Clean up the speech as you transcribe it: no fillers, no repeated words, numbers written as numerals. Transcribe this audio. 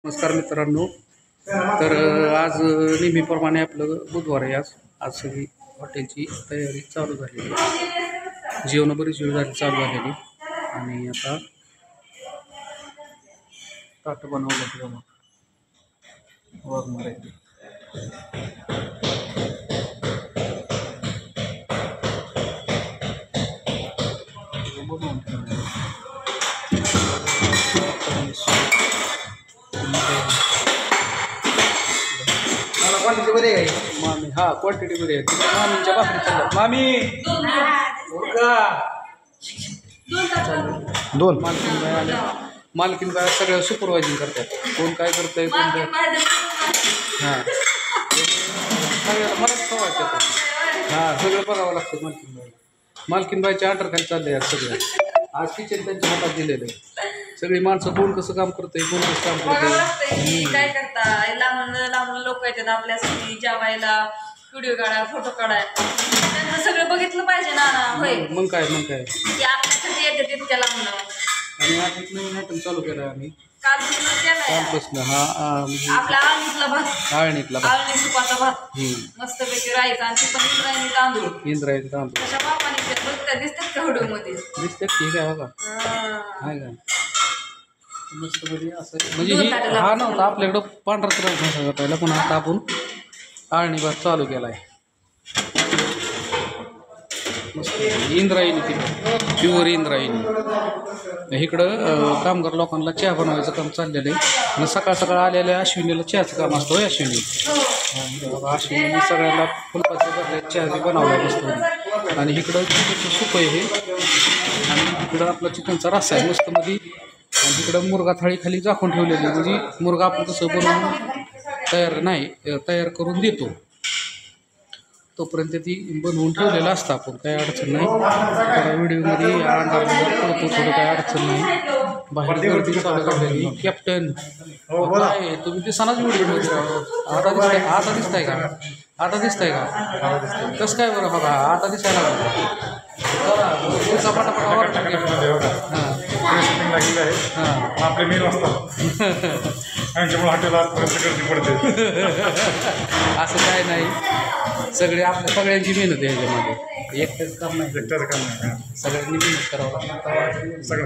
नमस्कार मित्रांनो. तर आज नेहमीप्रमाणे आपलं बुधवार आहे. आज सगळी हॉटेलची तयारी चालू झालेली आहे. जेवण बरीच वेळ झाली चालू झालेली आणि आता ताट बनवलं वाघमारे. क्वांटिटी बरी आहे मामी. हा क्वांटिटी बरी आहे. मामींच्या भाकरी चालल्या. मामी दोन मालकीन बाय आले. मालकीन बाय सगळं सुपरवायझिंग करतात. कोण काय करतंय कोण काय. हां सगळ्याला मलाच खवायचं. हां सगळं बघावं लागतं मालकीन बायच्या अंडरखाली चाललंय आज सगळं. आज किचन त्यांच्या हातात दिलेलं आहे. सगळी माणसं कोण कसं काम करतंय कोण कसं काम करतंय. काय करता लांबून लांबून लोक येतात आपल्यासाठी जेवायला, व्हिडिओ काढा, फोटो काढा. त्यांचं सगळं बघितलं पाहिजे ना. होय मग काय की आपल्यासाठी येते तितक्या लांबून. आणि आज एक नवीन आयटम चालू केला आम्ही कालपासून केलाय कालपासून. हा आपला आळणीतला भात. आळणीतला आळणी सुपाचा भात मस्तपैकी राहायचा. आणि ती पण इंद्रायणी तांदूळ. इंद्रायणी तांदूळ तशा बापाने बघता दिसतात का व्हिडिओ मध्ये. दिसते ठीक आहे बघा. आहे का मस्त बरी असं म्हणजे हा नव्हता आपल्याकडं पांढरा त्रास नसा पहिला. पण आता आपण आळणी भात चालू केला आहे. मस्त इंद्रायणी ती प्युअर इंद्रायणी. इकडं कामगार लोकांना चहा बनवायचं काम चाललेलं आहे. आणि सकाळ सकाळ आलेल्या अश्विनीला चहाचं काम असतं. अश्विनी अश्विनी सगळ्याला फुलपाच्या भरल्या चहा बनवला बसतो. आणि इकडं चिकनचं सूप आहे हे. आणि इकडं आपला चिकनचा रस्सा आहे मस्त मध्ये. आणि तिकडं मुर्गा थाळी खाली झाकून ठेवलेली. म्हणजे मुर्गा आपण कसं बनवून तयार करून देतो तोपर्यंत ती बनवून ठेवलेलं असतं आपण. काही अडचण नाही. थोड्या व्हिडिओमध्ये अंडा पडतो थोडं काही अडचण नाही. बाहेर गर्दी चालू झालेली. कॅप्टन काय तुम्ही दिसानाच व्हिडिओमध्ये. आता दिसताय का. आता दिसताय का कसं काय बरं बघा. आता दिसायला लागलं. पुढचा पटापटा वाटतं. आपले मेन वाजतात त्यांच्यामुळे हॉटेल आजपर्यंत गर्दी पडते. असं काय नाही. सगळ्यांची मेहनत आहे ह्याच्यामध्ये. एकट्याचं काम नाही. एकट्याचं काम नाही. सगळ्यांनी मेहनत करावं लागतं. सगळं